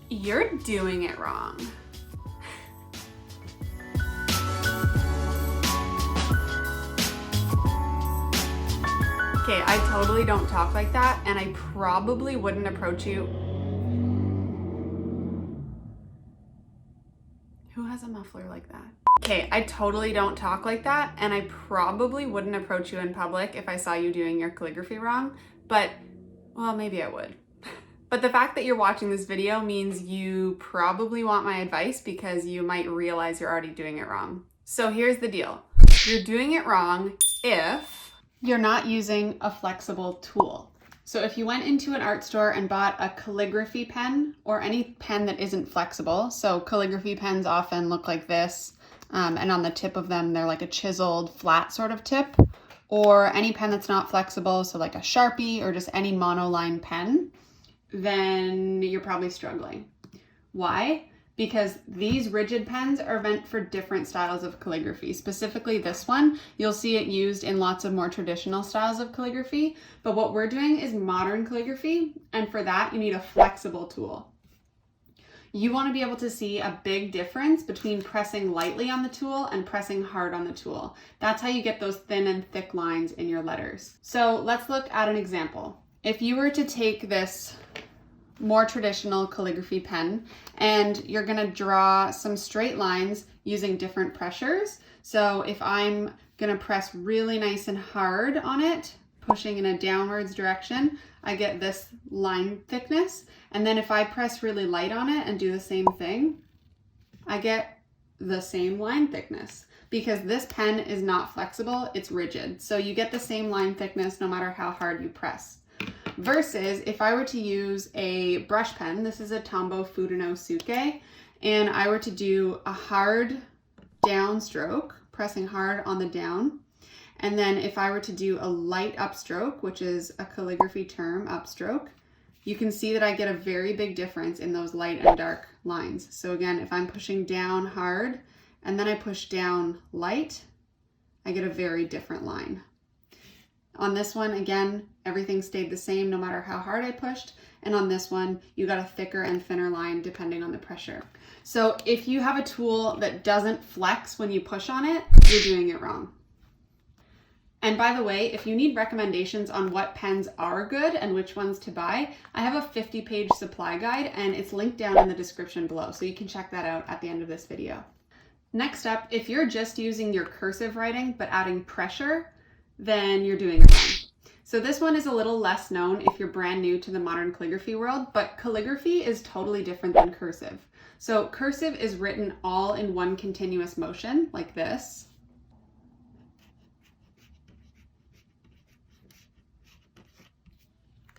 You're doing it wrong. Okay, I totally don't talk like that, and I probably wouldn't approach you. Who has a muffler like that? Okay, I totally don't talk like that, and I probably wouldn't approach you in public if I saw you doing your calligraphy wrong, but, well, maybe I would. But the fact that you're watching this video means you probably want my advice because you might realize you're already doing it wrong. So here's the deal. You're doing it wrong if you're not using a flexible tool. So if you went into an art store and bought a calligraphy pen or any pen that isn't flexible, so calligraphy pens often look like this, and on the tip of them, they're like a chiseled flat sort of tip, or any pen that's not flexible, so like a Sharpie or just any monoline pen, then you're probably struggling. Why? Because these rigid pens are meant for different styles of calligraphy. Specifically this one, you'll see it used in lots of more traditional styles of calligraphy, but what we're doing is modern calligraphy, and for that you need a flexible tool. You want to be able to see a big difference between pressing lightly on the tool and pressing hard on the tool. That's how you get those thin and thick lines in your letters. So let's look at an example. If you were to take this more traditional calligraphy pen and you're gonna draw some straight lines using different pressures. So if I'm gonna press really nice and hard on it, pushing in a downwards direction, I get this line thickness. And then if I press really light on it and do the same thing, I get the same line thickness because this pen is not flexible, it's rigid. So you get the same line thickness no matter how hard you press. Versus if I were to use a brush pen, this is a Tombow Fudeno Suke, and I were to do a hard down stroke, pressing hard on the down, and then if I were to do a light upstroke, which is a calligraphy term, upstroke, you can see that I get a very big difference in those light and dark lines. So again, if I'm pushing down hard and then I push down light, I get a very different line. On this one, again, everything stayed the same no matter how hard I pushed. And on this one, you got a thicker and thinner line depending on the pressure. So if you have a tool that doesn't flex when you push on it, you're doing it wrong. And by the way, if you need recommendations on what pens are good and which ones to buy, I have a 50-page supply guide and it's linked down in the description below. So you can check that out at the end of this video. Next up, if you're just using your cursive writing but adding pressure, then you're doing it wrong. So this one is a little less known if you're brand new to the modern calligraphy world, but calligraphy is totally different than cursive. So cursive is written all in one continuous motion, like this.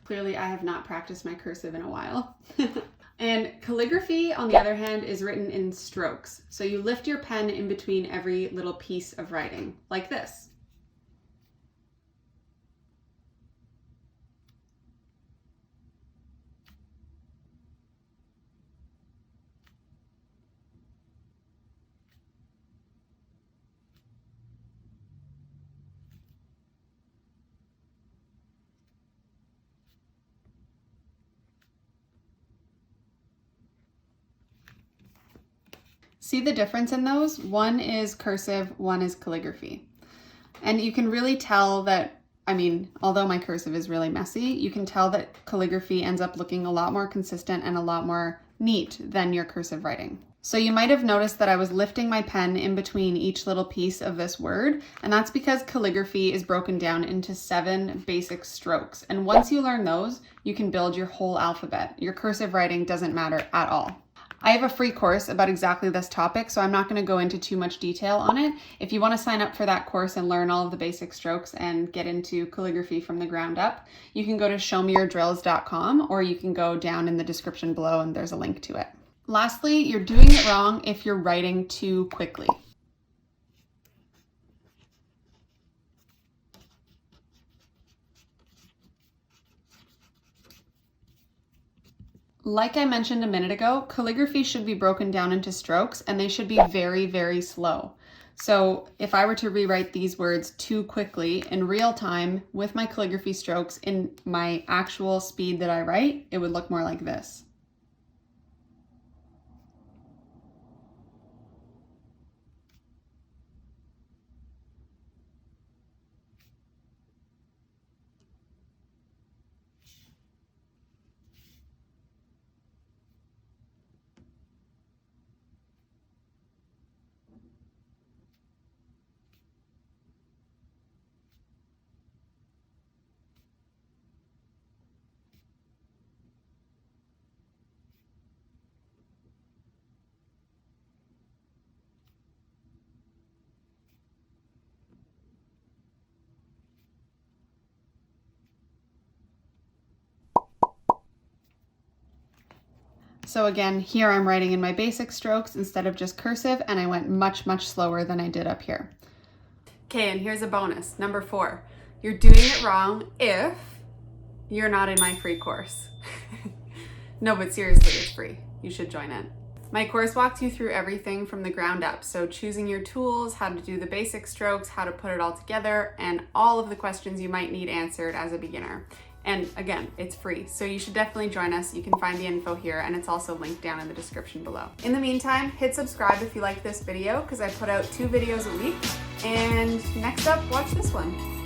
Clearly, I have not practiced my cursive in a while. And calligraphy, on the other hand, is written in strokes. So you lift your pen in between every little piece of writing, like this. See the difference in those? One is cursive, one is calligraphy. And you can really tell that, I mean, although my cursive is really messy, you can tell that calligraphy ends up looking a lot more consistent and a lot more neat than your cursive writing. So you might have noticed that I was lifting my pen in between each little piece of this word, and that's because calligraphy is broken down into 7 basic strokes. And once you learn those, you can build your whole alphabet. Your cursive writing doesn't matter at all. I have a free course about exactly this topic, so I'm not going to go into too much detail on it. If you want to sign up for that course and learn all of the basic strokes and get into calligraphy from the ground up, you can go to showmeyourdrills.com, or you can go down in the description below and there's a link to it. Lastly, you're doing it wrong if you're writing too quickly. Like I mentioned a minute ago, calligraphy should be broken down into strokes and they should be very, very slow. So if I were to rewrite these words too quickly in real time with my calligraphy strokes in my actual speed that I write, it would look more like this. So again, here I'm writing in my basic strokes instead of just cursive, and I went much, much slower than I did up here. Okay, and here's a bonus. Number 4, you're doing it wrong if you're not in my free course. No, but seriously, it's free. You should join in. My course walks you through everything from the ground up. So choosing your tools, how to do the basic strokes, how to put it all together, and all of the questions you might need answered as a beginner. And again, it's free, so you should definitely join us. You can find the info here, and it's also linked down in the description below. In the meantime, hit subscribe if you like this video, because I put out 2 videos a week. And next up, watch this one.